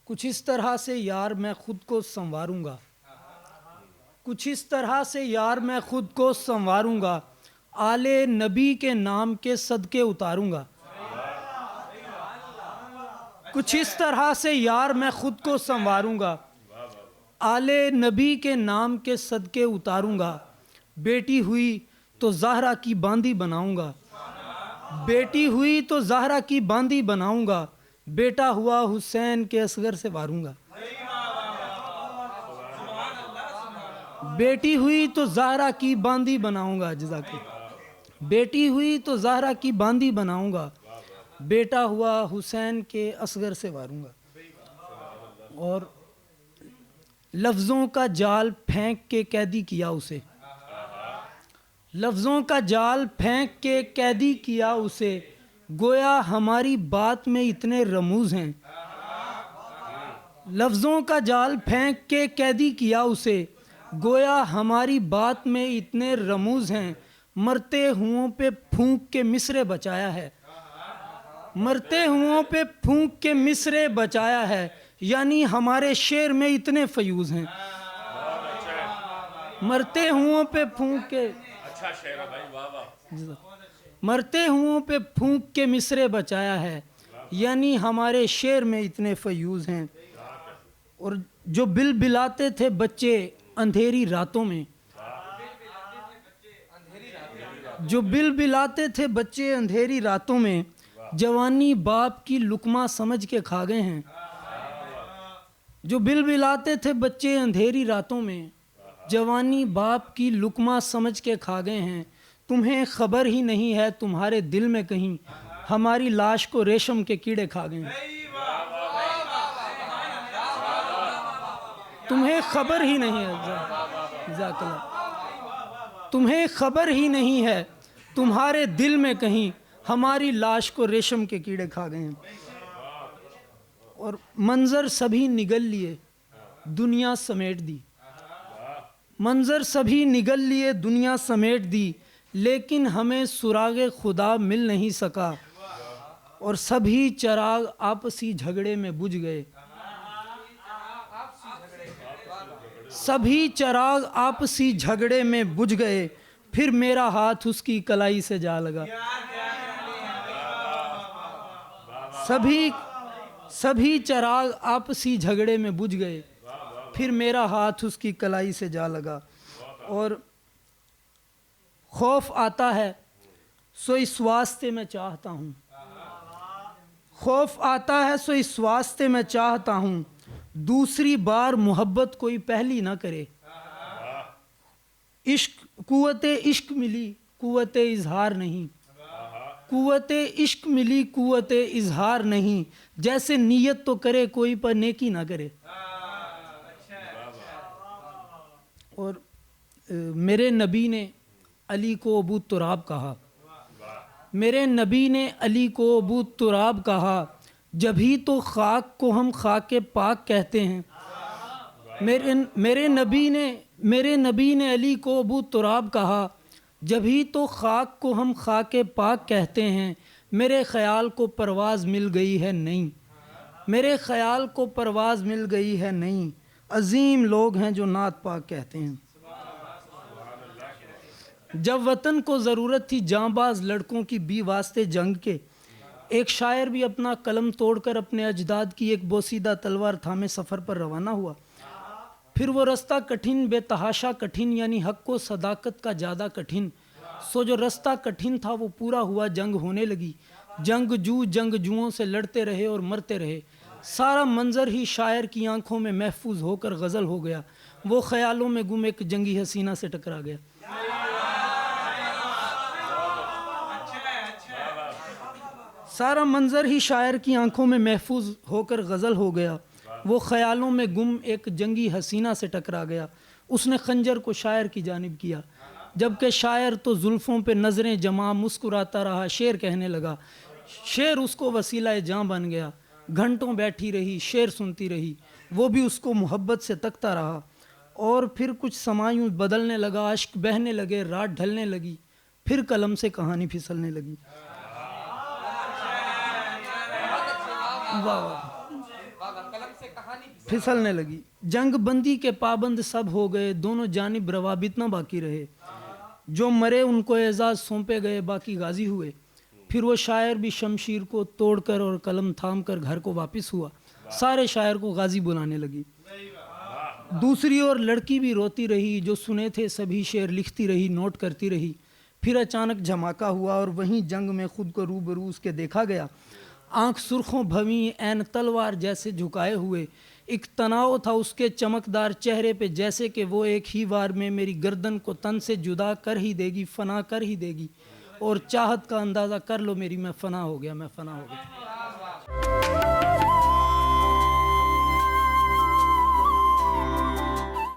کچھ اس طرح سے یار میں خود کو سنواروں گا، کچھ اس طرح سے یار میں خود کو سنواروں گا، آل نبی کے نام کے صدقے اتاروں گا۔ کچھ اس طرح سے یار میں خود کو سنواروں گا، آل نبی کے نام کے صدقے اتاروں گا۔ بیٹی ہوئی تو زہرا کی باندی بناؤں گا، بیٹی ہوئی تو زہرا کی باندی بناؤں گا، بیٹا ہوا حسین کے اصغر سے واروں گا۔ بیٹی ہوئی تو زہرا کی باندی بناؤں گا، جزاک اللہ۔ بیٹی ہوئی تو زہرا کی باندی بناؤں گا، بیٹا ہوا حسین کے اصغر سے واروں گا۔ اور لفظوں کا جال پھینک کے قیدی کیا اسے، لفظوں کا جال پھینک کے قیدی کیا اسے، گویا ہماری بات میں اتنے رموز ہیں۔ لفظوں کا جال پھینک کے قیدی کیا اسے، گویا ہماری بات میں اتنے رموز ہیں۔ مرتے ہوں پہ پھونک کے مصرے بچایا ہے، مرتے ہوں پہ پھونک کے مصرے بچایا ہے، یعنی ہمارے شعر میں اتنے فیوز ہیں۔ مرتے ہوں پہ پھونک کے، مرتے ہوں پہ پھونک کے مصرے بچایا ہے، یعنی ہمارے شعر میں اتنے فیوز ہیں۔ اور جو بلبلاتے تھے بچے اندھیری راتوں میں، جو بلبلاتے تھے بچے اندھیری راتوں میں، جوانی باپ کی لقمہ سمجھ کے کھا گئے ہیں۔ جو بلبلاتے تھے بچے اندھیری راتوں میں، جوانی باپ کی لقمہ سمجھ کے کھا گئے ہیں۔ تمہیں خبر ہی نہیں ہے تمہارے دل میں کہیں، ہماری لاش کو ریشم کے کیڑے کھا گئے ہیں۔ تمہیں خبر ہی نہیں ہے، جزاک اللہ، تمہیں خبر ہی نہیں ہے تمہارے دل میں کہیں، ہماری لاش کو ریشم کے کیڑے کھا گئے ہیں۔ اور منظر سبھی نگل لیے دنیا سمیٹ دی، منظر سبھی نگل لیے دنیا سمیٹ دی، لیکن ہمیں سراغ خدا مل نہیں سکا، اور سبھی چراغ آپسی جھگڑے میں بجھ گئے، سبھی چراغ آپسی جھگڑے میں بجھ گئے، پھر میرا ہاتھ اس کی کلائی سے جا لگا۔ سبھی چراغ آپسی جھگڑے میں بجھ گئے، پھر میرا ہاتھ اس کی کلائی سے جا لگا۔ اور خوف آتا ہے سو اس واسطے میں چاہتا ہوں، خوف آتا ہے سو اس واسطے میں چاہتا ہوں، دوسری بار محبت کوئی پہلی نہ کرے۔ عشق قوت عشق ملی قوت اظہار نہیں، قوت عشق ملی قوت اظہار نہیں، جیسے نیت تو کرے کوئی پر نیکی نہ کرے۔ اور میرے نبی نے علی کو ابو تراب کہا، میرے نبی نے علی کو ابو تراب کہا، جبھی تو خاک کو ہم خاک پاک کہتے ہیں۔ میرے نبی نے علی کو ابو تراب کہا، جبھی تو خاک کو ہم خاک پاک کہتے ہیں۔ میرے خیال کو پرواز مل گئی ہے نہیں، میرے خیال کو پرواز مل گئی ہے نہیں، عظیم لوگ ہیں جو نعت پاک کہتے ہیں۔ جب وطن کو ضرورت تھی جاں باز لڑکوں کی بھی واسطے جنگ کے، ایک شاعر بھی اپنا قلم توڑ کر اپنے اجداد کی ایک بوسیدہ تلوار تھامے سفر پر روانہ ہوا۔ پھر وہ رستہ کٹھن بے تحاشا کٹھن، یعنی حق و صداقت کا زیادہ کٹھن، سو جو رستہ کٹھن تھا وہ پورا ہوا، جنگ ہونے لگی، جنگجوؤں سے لڑتے رہے اور مرتے رہے۔ سارا منظر ہی شاعر کی آنکھوں میں محفوظ ہو کر غزل ہو گیا، وہ خیالوں میں گم ایک جنگی حسینہ سے ٹکرا گیا۔ سارا منظر ہی شاعر کی آنکھوں میں محفوظ ہو کر غزل ہو گیا، وہ خیالوں میں گم ایک جنگی حسینہ سے ٹکرا گیا۔ اس نے خنجر کو شاعر کی جانب کیا، جبکہ شاعر تو زلفوں پہ نظریں جما مسکراتا رہا، شعر کہنے لگا۔ شعر اس کو وسیلہ جاں بن گیا، گھنٹوں بیٹھی رہی، شعر سنتی رہی، وہ بھی اس کو محبت سے تکتا رہا۔ اور پھر کچھ سما یوں بدلنے لگا، اشک بہنے لگے، رات ڈھلنے لگی، پھر قلم سے کہانی پھسلنے لگی۔ واہ واہ، پھسلنے لگی. جنگ بندی کے پابند سب ہو گئے, دونوں جانب روابط نہ باقی رہے. جو مرے ان کو اعزاز سونپے گئے, باقی غازی ہوئے. پھر وہ شاعر بھی شمشیر کو توڑ کر اور قلم تھام کر گھر کو واپس ہوا. سارے شاعر کو غازی بلانے لگی. دوسری اور لڑکی بھی روتی رہی, جو سنے تھے سبھی شعر لکھتی رہی, نوٹ کرتی رہی. پھر اچانک جھماکہ ہوا اور وہیں جنگ میں خود کو روبرو اس کے دیکھا گیا. آنکھ سرخوں بھویں عین تلوار جیسے جھکائے ہوئے, ایک تناؤ تھا اس کے چمکدار چہرے پہ, جیسے کہ وہ ایک ہی وار میں میری گردن کو تن سے جدا کر ہی دے گی, فنا کر ہی دے گی. اور چاہت کا اندازہ کر لو میری, میں فنا ہو گیا, میں فنا ہو گیا.